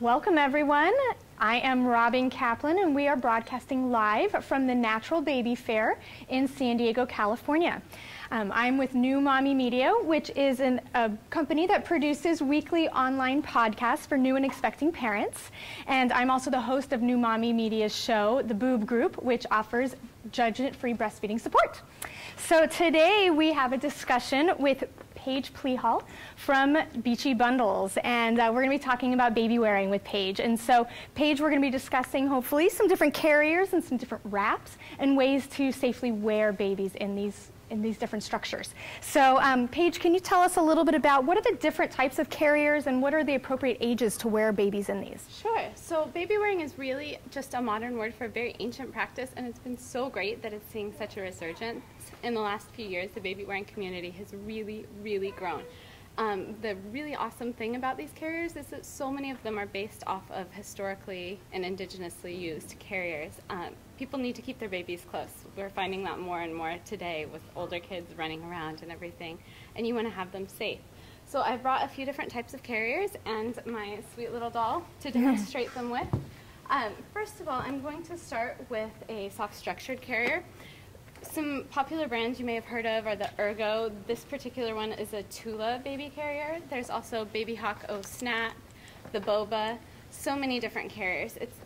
Welcome everyone. I am Robin Kaplan and we are broadcasting live from the Natural Baby Fair in San Diego, California. I'm with New Mommy Media, which is a company that produces weekly online podcasts for new and expecting parents. And I'm also the host of New Mommy Media's show, The Boob Group, which offers judgment-free breastfeeding support. So today we have a discussion with Paige Plehal from Beachy Bundles, and we're going to be talking about baby wearing with Paige. And so, Paige, we're going to be discussing hopefully some different carriers and some different wraps and ways to safely wear babies in these different structures. So, Paige, can you tell us a little bit about what are the different types of carriers and what are the appropriate ages to wear babies in these? Sure. So baby wearing is really just a modern word for a very ancient practice, and it's been so great that it's seeing such a resurgence. In the last few years, the baby wearing community has really, really grown. The really awesome thing about these carriers is that so many of them are based off of historically and indigenously used carriers. People need to keep their babies close. We're finding that more and more today with older kids running around and everything, and you want to have them safe. So I brought a few different types of carriers and my sweet little doll to demonstrate them with. First of all, I'm going to start with a soft structured carrier. Some popular brands you may have heard of are the Ergo. This particular one is a Tula baby carrier. There's also Baby Hawk O Snap, the Boba, so many different carriers. It's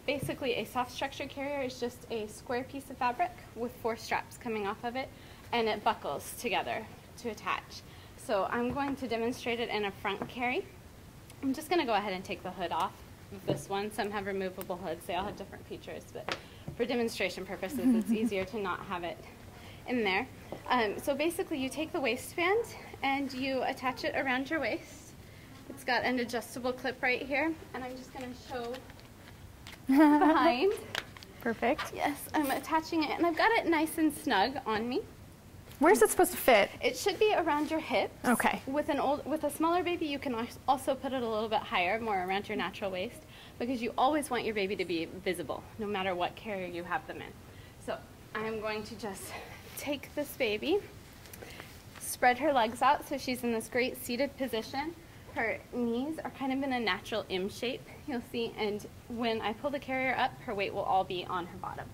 basically a soft structured carrier is just a square piece of fabric with 4 straps coming off of it, and it buckles together to attach. So I'm going to demonstrate it in a front carry. I'm just going to go ahead and take the hood off of this one. Some have removable hoods. They all have different features, but for demonstration purposes, it's easier to not have it in there. So basically, you take the waistband and you attach it around your waist. It's got an adjustable clip right here, and I'm just going to show behind. Perfect. Yes, I'm attaching it, and I've got it nice and snug on me. Where's it supposed to fit? It should be around your hips. Okay. With a smaller baby, you can also put it a little bit higher, more around your natural waist, because you always want your baby to be visible, no matter what carrier you have them in. So I'm going to just take this baby, spread her legs out so she's in this great seated position. Her knees are kind of in a natural M shape, you'll see, and when I pull the carrier up, her weight will all be on her bottom.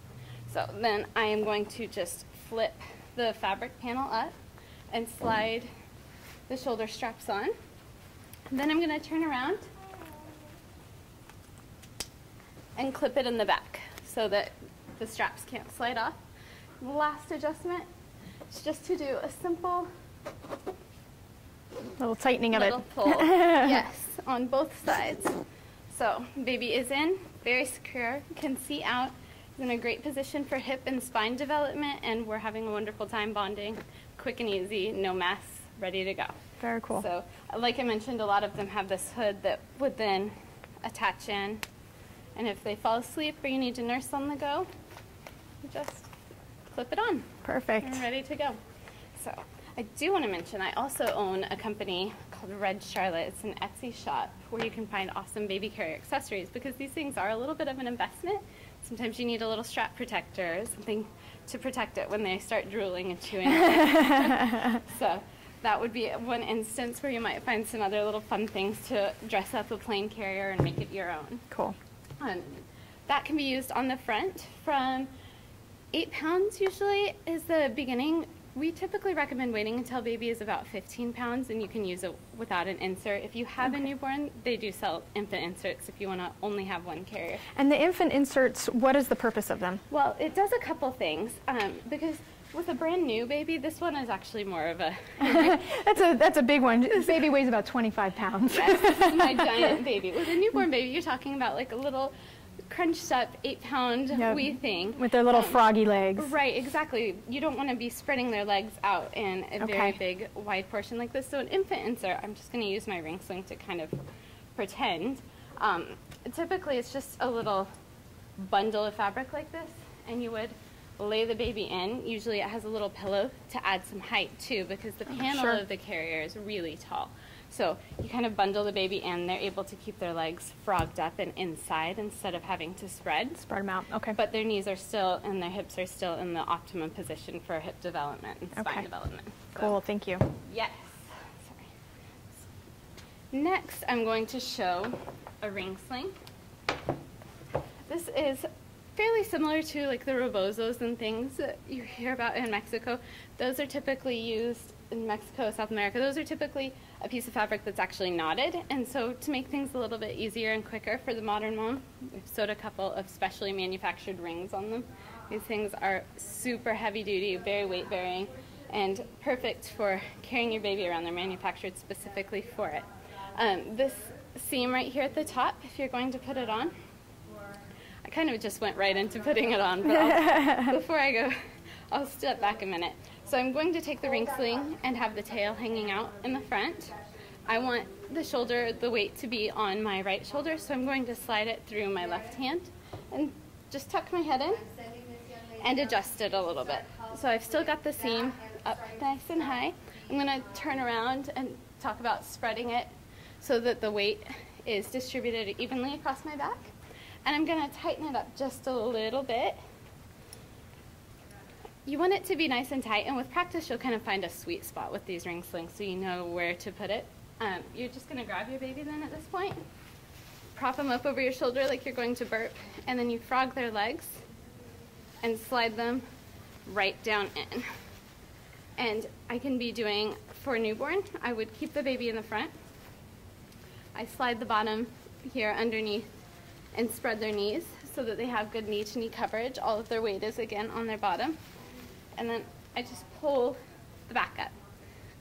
So then I am going to just flip the fabric panel up and slide the shoulder straps on. And then I'm going to turn around and clip it in the back so that the straps can't slide off. The last adjustment is just to do a simple little tightening of little pull. Yes, on both sides. So baby is in, very secure, can see out. In a great position for hip and spine development, and we're having a wonderful time bonding. Quick and easy, no mess, ready to go. Very cool. So, like I mentioned, a lot of them have this hood that would then attach in, and if they fall asleep or you need to nurse on the go, you just clip it on. Perfect. And ready to go. So, I do want to mention I also own a company called Red Charlotte. It's an Etsy shop where you can find awesome baby carrier accessories, because these things are a little bit of an investment. Sometimes you need a little strap protector or something to protect it when they start drooling and chewing. So that would be one instance where you might find some other little fun things to dress up a plain carrier and make it your own. Cool. That can be used on the front. From 8 pounds usually is the beginning. We typically recommend waiting until baby is about 15 pounds, and you can use it without an insert. If you have a newborn, they do sell infant inserts if you want to only have one carrier. And the infant inserts, what is the purpose of them? Well, it does a couple things, because with a brand new baby, this one is actually more of a... that's a big one. This baby weighs about 25 pounds. Yes, this is my giant baby. With a newborn baby, you're talking about like a little crunched up 8-pound wee thing. With their little froggy legs. Right, exactly. You don't want to be spreading their legs out in a very big, wide portion like this. So an infant insert, I'm just going to use my ring sling to kind of pretend. Typically, it's just a little bundle of fabric like this, and you would lay the baby in. Usually it has a little pillow to add some height too, because the panel of the carrier is really tall. So you kind of bundle the baby in. They're able to keep their legs frogged up and inside instead of having to spread. Spread them out, okay. But their knees are still and their hips are still in the optimum position for hip development and spine development. So, cool, thank you. yes. Sorry. Next, I'm going to show a ring sling. This is fairly similar to like the rebozos and things that you hear about in Mexico. Those are typically used in Mexico, South America. Those are typically a piece of fabric that's actually knotted. And so to make things a little bit easier and quicker for the modern mom, we've sewed a couple of specially manufactured rings on them. These things are super heavy duty, very weight bearing, and perfect for carrying your baby around. They're manufactured specifically for it. This seam right here at the top, if you're going to put it on, I kind of just went right into putting it on, but before I go, I'll step back a minute. So I'm going to take the ring sling and have the tail hanging out in the front. I want the shoulder, the weight to be on my right shoulder, so I'm going to slide it through my left hand and just tuck my head in and adjust it a little bit. So I've still got the seam up nice and high. I'm going to turn around and talk about spreading it so that the weight is distributed evenly across my back. And I'm going to tighten it up just a little bit. You want it to be nice and tight, and with practice you'll kind of find a sweet spot with these ring slings so you know where to put it. You're just going to grab your baby then at this point, prop them up over your shoulder like you're going to burp, and then you frog their legs and slide them right down in. And I can be doing, for newborn, I would keep the baby in the front. I slide the bottom here underneath and spread their knees so that they have good knee to knee coverage. All of their weight is again on their bottom. And then I just pull the back up,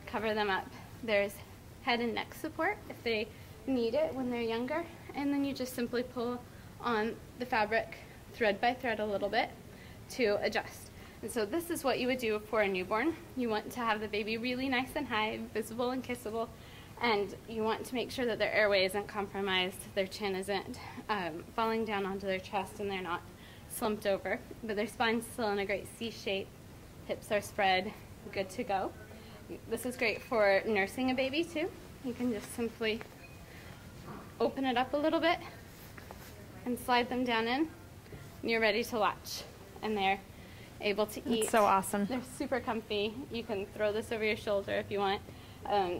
cover them up. There's head and neck support if they need it when they're younger. And then you just simply pull on the fabric thread by thread a little bit to adjust. And so this is what you would do for a newborn. You want to have the baby really nice and high, visible and kissable, and you want to make sure that their airway isn't compromised, their chin isn't falling down onto their chest, and they're not slumped over, but their spine's still in a great C shape, hips are spread, good to go. This is great for nursing a baby too. You can just simply open it up a little bit and slide them down in, and you're ready to latch. And they're able to eat. It's so awesome. They're super comfy. You can throw this over your shoulder if you want.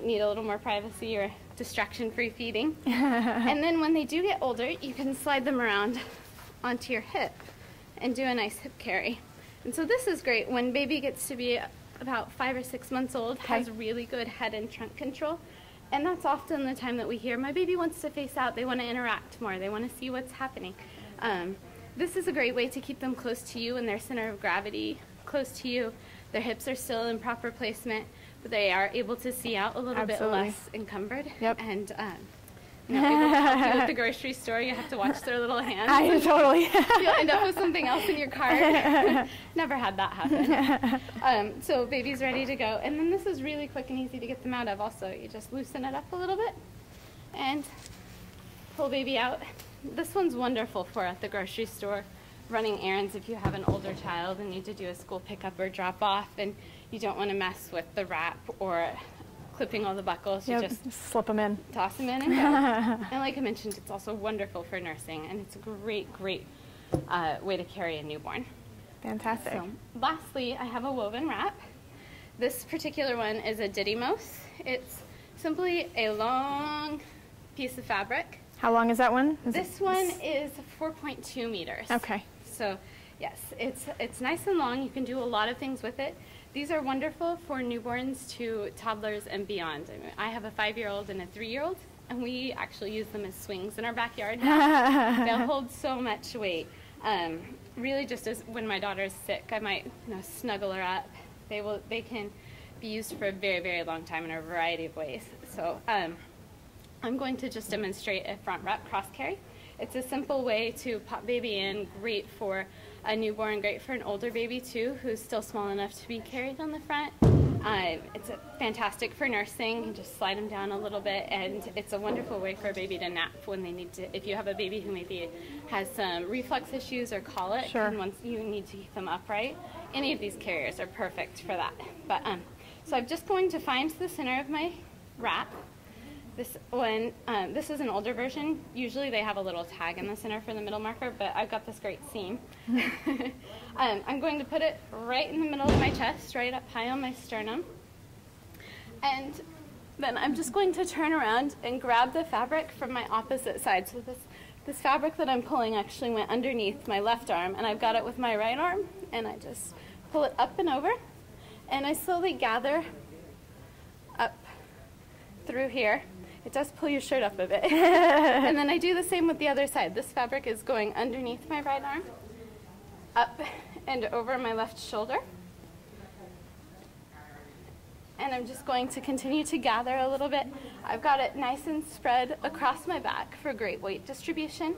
Need a little more privacy or distraction-free feeding. And then when they do get older, you can slide them around onto your hip and do a nice hip carry. And so this is great when baby gets to be about 5 or 6 months old, has really good head and trunk control. And that's often the time that we hear, my baby wants to face out, they want to interact more, they want to see what's happening. This is a great way to keep them close to you and their center of gravity close to you. Their hips are still in proper placement, but they are able to see out a little bit less encumbered. Yep. And you know, able to help you at the grocery store. You have to watch their little hands. I totally. You'll end up with something else in your cart. Never had that happen. So baby's ready to go. And then this is really quick and easy to get them out of also. You just loosen it up a little bit and pull baby out. This one's wonderful for at the grocery store, running errands if you have an older child and need to do a school pickup or drop off and you don't want to mess with the wrap or clipping all the buckles. You just slip them in. Toss them in and go. And like I mentioned, it's also wonderful for nursing, and it's a great, great way to carry a newborn. Fantastic. So, lastly, I have a woven wrap. This particular one is a Didymos. It's simply a long piece of fabric. How long is that one? This one is 4.2 meters. Okay. So yes, it's nice and long. You can do a lot of things with it. These are wonderful for newborns to toddlers and beyond. I mean, I have a 5-year-old and a 3-year-old, and we actually use them as swings in our backyard. They'll hold so much weight. Really, just as when my daughter is sick, I might snuggle her up. They can be used for a very, very long time in a variety of ways. So I'm going to just demonstrate a front wrap cross carry. It's a simple way to pop baby in, great for a newborn, great for an older baby too, who's still small enough to be carried on the front. It's fantastic for nursing. You just slide them down a little bit, and it's a wonderful way for a baby to nap when they need to. If you have a baby who maybe has some reflux issues or colic, and once you need to keep them upright, any of these carriers are perfect for that. But so I'm just going to find the center of my wrap. This one, this is an older version. Usually they have a little tag in the center for the middle marker, but I've got this great seam. I'm going to put it right in the middle of my chest, right up high on my sternum. And then I'm just going to turn around and grab the fabric from my opposite side. So this fabric that I'm pulling actually went underneath my left arm, and I've got it with my right arm, and I just pull it up and over, and I slowly gather up through here. It does pull your shirt up a bit. And then I do the same with the other side. This fabric is going underneath my right arm, up and over my left shoulder. And I'm just going to continue to gather a little bit. I've got it nice and spread across my back for great weight distribution.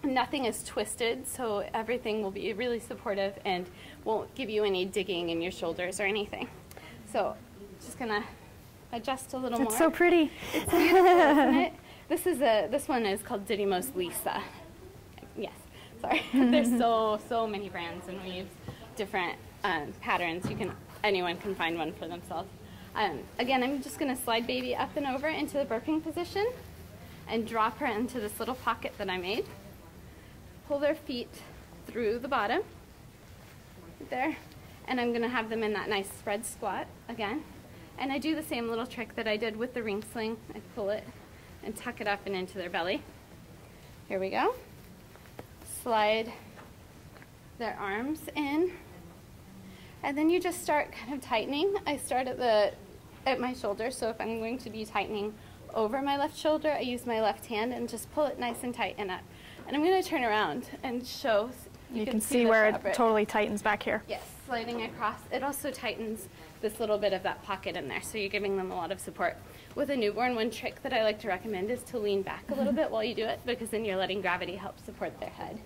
Nothing is twisted, so everything will be really supportive and won't give you any digging in your shoulders or anything. So just gonna adjust a little more. It's so pretty. It's beautiful, isn't it? This one is called Didymos Lisa. Yes, sorry. There's so many brands, and we use different patterns. Anyone can find one for themselves. Again, I'm just going to slide baby up and over into the burping position and drop her into this little pocket that I made. Pull their feet through the bottom, there, and I'm going to have them in that nice spread squat again. And I do the same little trick that I did with the ring sling. I pull it and tuck it up and into their belly. Here we go. Slide their arms in. And then you just start kind of tightening. I start at my shoulder, so if I'm going to be tightening over my left shoulder, I use my left hand and just pull it nice and tight and up. And I'm going to turn around and show. You can see where it totally tightens back here. Yes, sliding across. It also tightens this little bit of that pocket in there, so you're giving them a lot of support. With a newborn, one trick that I like to recommend is to lean back a little bit while you do it, because then you're letting gravity help support their head.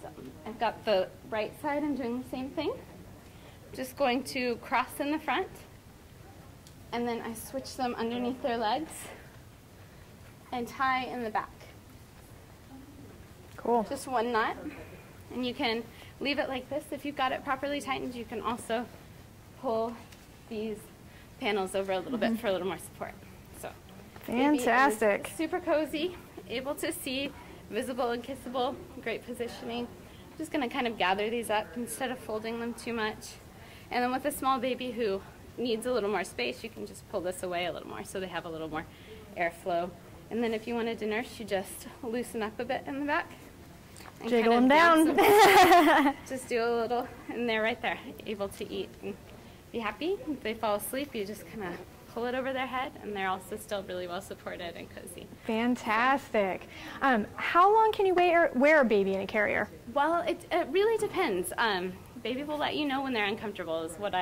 So I've got the right side. I'm doing the same thing. Just going to cross in the front, and then I switch them underneath their legs and tie in the back. Cool. Just one knot, and you can leave it like this. If you've got it properly tightened, you can also pull these panels over a little bit for a little more support. So fantastic. Super cozy, able to see, visible and kissable, great positioning. I'm just going to kind of gather these up instead of folding them too much. And then with a small baby who needs a little more space, you can just pull this away a little more so they have a little more airflow. And then if you wanted to nurse, you just loosen up a bit in the back. And jiggle them down. Just do a little, and they're right there, able to eat and be happy. If they fall asleep, you just kind of pull it over their head, and they're also still really well supported and cozy. Fantastic. How long can you wear a baby in a carrier? Well, it really depends. Baby will let you know when they're uncomfortable is what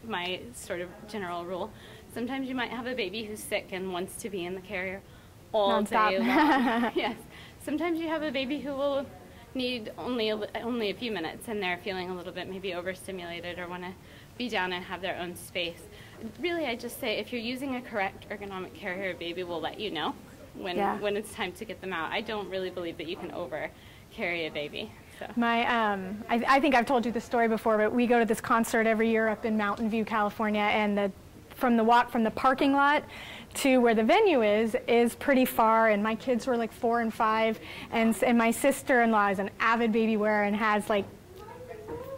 my sort of general rule. Sometimes you might have a baby who's sick and wants to be in the carrier all day long. Yes. Sometimes you have a baby who will need only a few minutes, and they're feeling a little bit maybe overstimulated or want to be down and have their own space. Really, I just say if you're using a correct ergonomic carrier, a baby will let you know when it's time to get them out. I don't really believe that you can over carry a baby. So. I think I've told you this story before, but we go to this concert every year up in Mountain View, California, and from the walk from the parking lot to where the venue is pretty far, and my kids were like 4 and 5, and my sister-in-law is an avid baby wearer and has like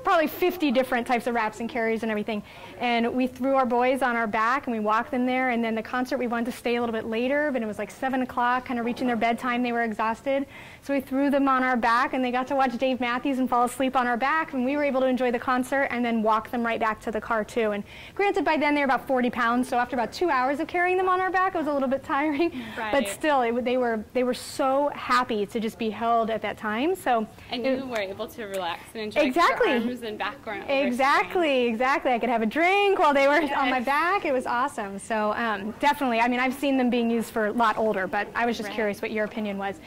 probably 50 different types of wraps and carriers and everything. And we threw our boys on our back and we walked them there, and then the concert we wanted to stay a little bit later, but it was like 7 o'clock, kind of reaching their bedtime. They were exhausted. So we threw them on our back, and they got to watch Dave Matthews and fall asleep on our back, and we were able to enjoy the concert and then walk them right back to the car too. And granted, by then they were about 40 pounds, so after about 2 hours of carrying them on our back, it was a little bit tiring. Right. But still, they were so happy to just be held at that time. So and you were able to relax and enjoy exactly. your arms and back weren't Exactly. I could have a drink while they were on my back. It was awesome. So definitely, I mean, I've seen them being used for a lot older, but I was just curious what your opinion was.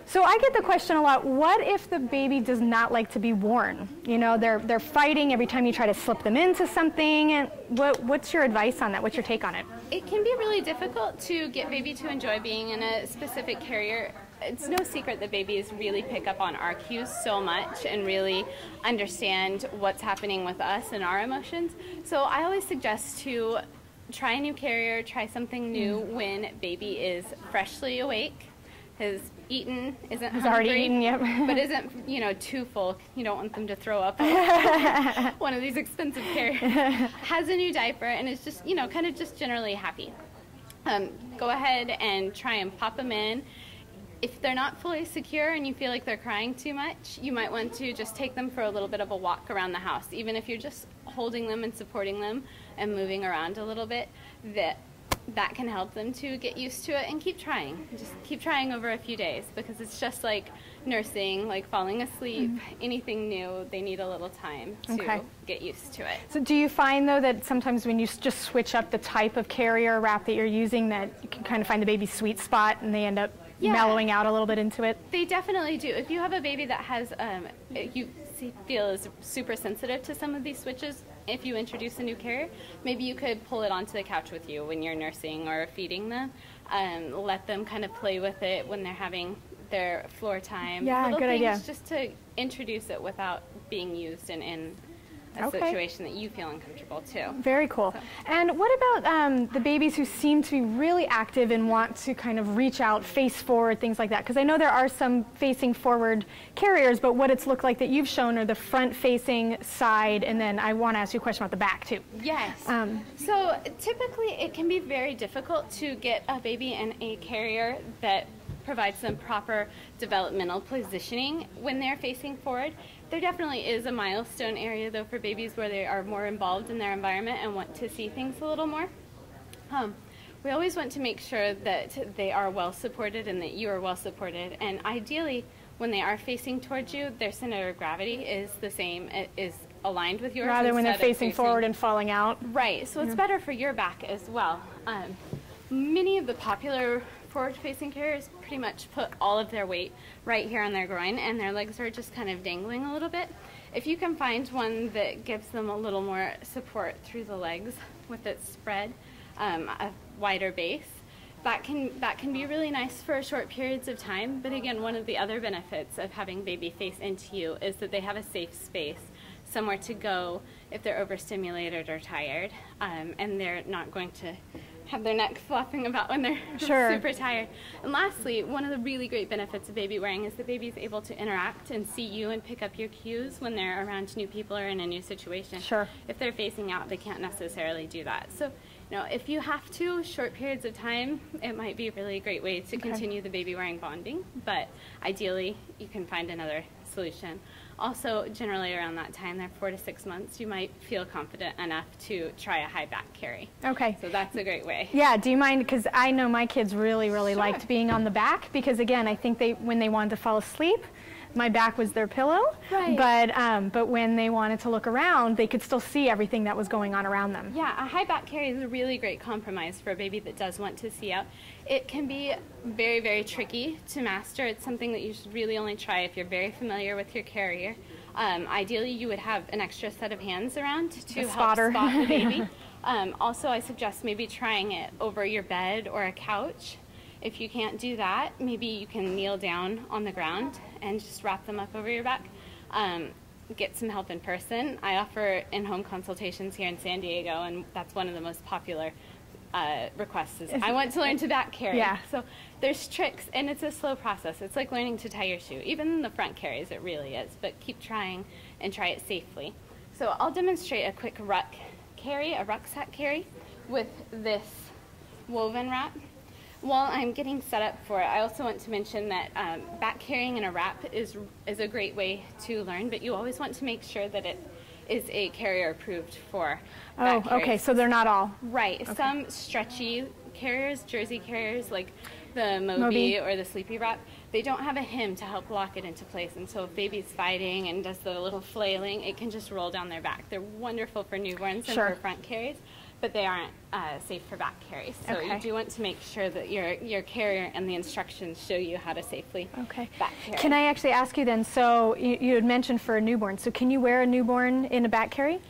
So I get the question a lot, what if the baby does not like to be worn? You know, they're fighting every time you try to slip them into something. And what's your advice on that? What's your take on it? It can be really difficult to get baby to enjoy being in a specific carrier. It's no secret that babies really pick up on our cues so much and really understand what's happening with us and our emotions. So I always suggest to try a new carrier, try something new when baby is freshly awake. His eaten, isn't Has hungry, already eaten, yep. but isn't, you know, too full. You don't want them to throw up one of these expensive carriers. Has a new diaper and is just, you know, kind of just generally happy. Go ahead and try and pop them in. If they're not fully secure and you feel like they're crying too much, you might want to just take them for a little bit of a walk around the house. Even if you're just holding them and supporting them and moving around a little bit, that can help them to get used to it, and keep trying. Just keep trying over a few days, because it's just like nursing, like falling asleep, anything new, they need a little time to get used to it. So do you find, though, that sometimes when you just switch up the type of carrier wrap that you're using, that you can kind of find the baby's sweet spot and they end up mellowing out a little bit into it? They definitely do. If you have a baby that has, you feel is super sensitive to some of these switches, if you introduce a new carrier, maybe you could pull it onto the couch with you when you're nursing or feeding them. Let them kind of play with it when they're having their floor time. Yeah, Little good things idea. just to introduce it without being used in a situation that you feel uncomfortable too. Very cool. So. And what about the babies who seem to be really active and want to kind of reach out, face forward, things like that? Because I know there are some facing forward carriers, but what it's looked like that you've shown are the front facing side, and then I want to ask you a question about the back too. Yes. So typically it can be very difficult to get a baby in a carrier that provides them proper developmental positioning when they're facing forward. There definitely is a milestone area, though, for babies where they are more involved in their environment and want to see things a little more. We always want to make sure that they are well supported and that you are well supported. And ideally, when they are facing towards you, their center of gravity is the same, is aligned with yours. Rather when they're facing forward and falling out. Right, so it's better for your back as well. Many of the popular forward-facing carriers pretty much put all of their weight right here on their groin, and their legs are just kind of dangling a little bit. If you can find one that gives them a little more support through the legs with its spread, a wider base, that can be really nice for short periods of time. But again, one of the other benefits of having baby face into you is that they have a safe space, somewhere to go if they're overstimulated or tired, and they're not going to have their neck flopping about when they're super tired. And lastly, one of the really great benefits of baby wearing is the baby's able to interact and see you and pick up your cues when they're around new people or in a new situation. If they're facing out, they can't necessarily do that. So, you know, if you have to, short periods of time, it might be a really great way to continue the baby wearing bonding, but ideally you can find another solution. Also, generally around that time, they're 4 to 6 months, you might feel confident enough to try a high back carry. So that's a great way. Yeah, do you mind, because I know my kids really liked being on the back, because again, I think when they wanted to fall asleep, my back was their pillow, but when they wanted to look around, they could still see everything that was going on around them. Yeah, a high back carry is a really great compromise for a baby that does want to see out. It can be very, very tricky to master. It's something that you should really only try if you're very familiar with your carrier. Ideally, you would have an extra set of hands around to help spot the baby. Also, I suggest maybe trying it over your bed or a couch. If you can't do that, maybe you can kneel down on the ground and just wrap them up over your back. Get some help in person. I offer in-home consultations here in San Diego, and that's one of the most popular requests is, I want to learn to back carry. So there's tricks, and it's a slow process. It's like learning to tie your shoe. Even in the front carries, it really is, but keep trying and try it safely. So I'll demonstrate a quick rucksack carry with this woven wrap. While I'm getting set up for it, I also want to mention that back carrying in a wrap is a great way to learn, but you always want to make sure that it is a carrier approved for back carries. So they're not all. Some stretchy carriers, jersey carriers like the Moby or the Sleepy Wrap, they don't have a hem to help lock it into place, and so if baby's fighting and does the little flailing, it can just roll down their back. They're wonderful for newborns and for front carries, but they aren't safe for back carries. So you do want to make sure that your carrier and the instructions show you how to safely back carry. Can I actually ask you then, so you had mentioned for a newborn, so can you wear a newborn in a back carry?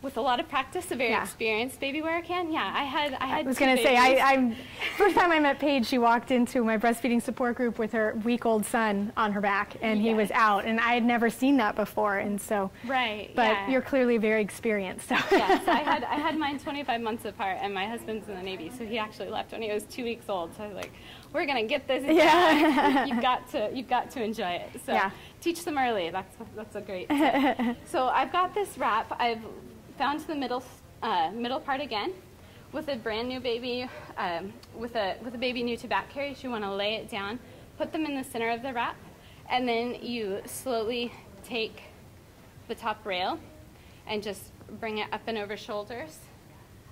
with a lot of practice, a very experienced baby wearer can. Yeah, I was going to say, first time I met Paige, she walked into my breastfeeding support group with her week-old son on her back, and he was out, and I had never seen that before, and so. Right. But you're clearly very experienced. So. Yes, I had mine 25 months apart, and my husband's in the Navy, so he actually left when he was 2 weeks old. So I was like, we're gonna get this. Yeah. You've got to enjoy it. So teach them early. That's a great tip. So I've got this wrap. I've found the middle part again. With a brand new baby, with a baby new to back carriage, you want to lay it down, put them in the center of the wrap, and then you slowly take the top rail and just bring it up and over shoulders,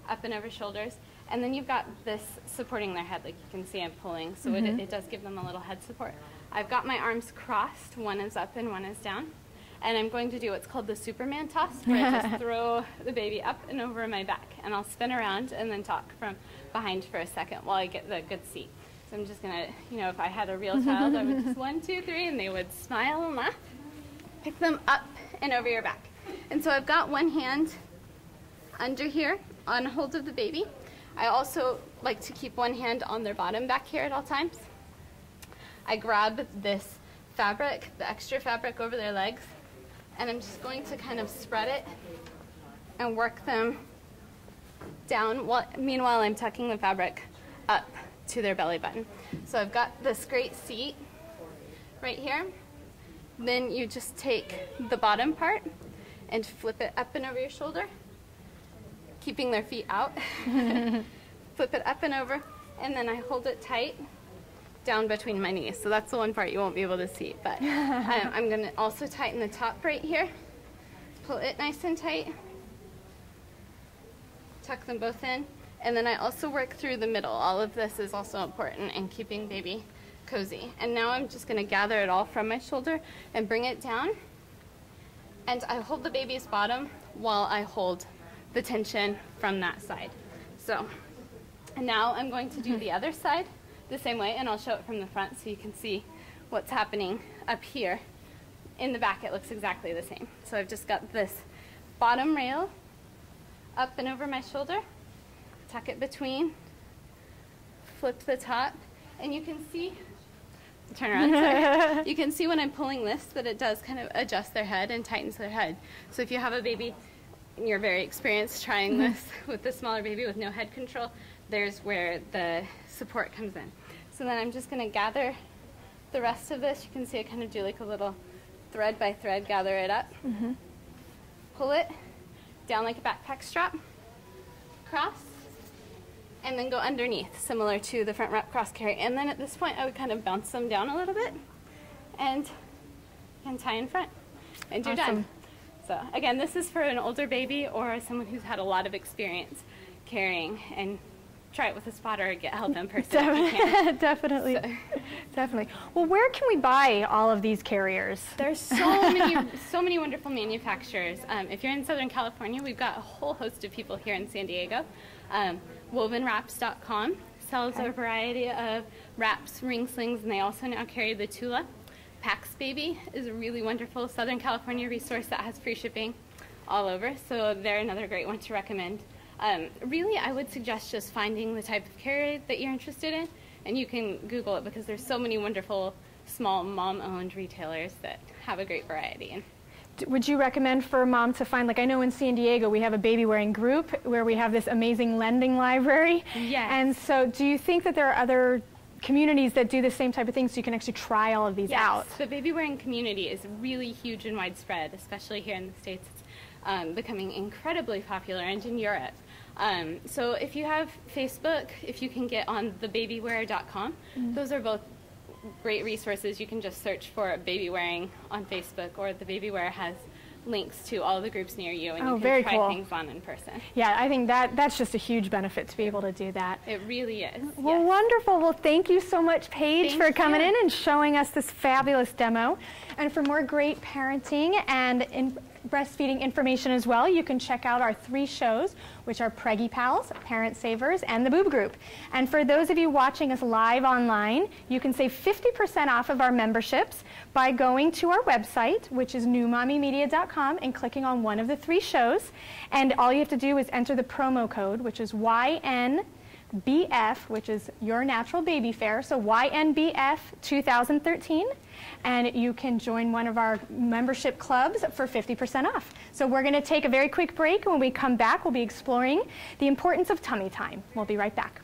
and then you've got this supporting their head, like you can see I'm pulling, so it does give them a little head support. I've got my arms crossed, one is up and one is down. And I'm going to do what's called the Superman toss, where I just throw the baby up and over my back. And I'll spin around and then talk from behind for a second while I get the good seat. So I'm just going to, if I had a real child, I would just 1, 2, 3, and they would smile and laugh. Pick them up and over your back. And so I've got one hand under here on hold of the baby. I also like to keep one hand on their bottom back here at all times. I grab this fabric, the extra fabric over their legs, and I'm just going to kind of spread it and work them down. Meanwhile, I'm tucking the fabric up to their belly button. So I've got this great seat right here. Then you just take the bottom part and flip it up and over your shoulder, keeping their feet out. Flip it up and over, and then I hold it tight down between my knees. So that's the one part you won't be able to see, but I'm going to also tighten the top right here, pull it nice and tight, tuck them both in, and then I also work through the middle. All of this is also important in keeping baby cozy. And now I'm just going to gather it all from my shoulder and bring it down, and I hold the baby's bottom while I hold the tension from that side. So, and now I'm going to do the other side the same way, and I'll show it from the front so you can see what's happening up here. In the back, it looks exactly the same. So I've just got this bottom rail up and over my shoulder, tuck it between, flip the top, and you can see, turn around, sorry. You can see when I'm pulling this that it does kind of adjust their head and tightens their head. So if you have a baby and you're very experienced trying this with the smaller baby with no head control, there's where the support comes in. So then I'm just going to gather the rest of this. You can see I kind of do like a little thread by thread, gather it up, pull it down like a backpack strap, cross, and then go underneath, similar to the front wrap cross carry. And then at this point, I would kind of bounce them down a little bit and tie in front, and you're done. So again, this is for an older baby or someone who's had a lot of experience carrying, and try it with a spotter or get help in person. Definitely. Definitely. Well, where can we buy all of these carriers? There's so many wonderful manufacturers. If you're in Southern California, we've got a whole host of people here in San Diego. Wovenwraps.com sells a variety of wraps, ring slings, and they also now carry the Tula. Pax Baby is a really wonderful Southern California resource that has free shipping all over, so they're another great one to recommend. Really, I would suggest just finding the type of carrier that you're interested in, and you can Google it because there's so many wonderful small mom-owned retailers that have a great variety. Would you recommend for a mom to find, like I know in San Diego we have a baby wearing group where we have this amazing lending library. Yes. And so do you think that there are other communities that do the same type of thing so you can actually try all of these out? The baby wearing community is really huge and widespread, especially here in the States. It's becoming incredibly popular, and in Europe. So if you have Facebook, if you can get on the babywear.com, those are both great resources. You can just search for baby wearing on Facebook, or the Baby Wear has links to all the groups near you, and you can try things on in person. Yeah, I think that's just a huge benefit to be able to do that. It really is. Well, wonderful. Well, thank you so much, Paige, for coming in and showing us this fabulous demo. And for more great parenting and breastfeeding information as well, you can check out our 3 shows, which are Preggy Pals, Parent Savers, and the Boob Group. And for those of you watching us live online, you can save 50% off of our memberships by going to our website, which is newmommymedia.com, and clicking on one of the 3 shows. And all you have to do is enter the promo code, which is YNBF, which is Your Natural Baby Fair, so YNBF 2013, and you can join one of our membership clubs for 50% off. So we're going to take a very quick break, and when we come back, we'll be exploring the importance of tummy time. We'll be right back.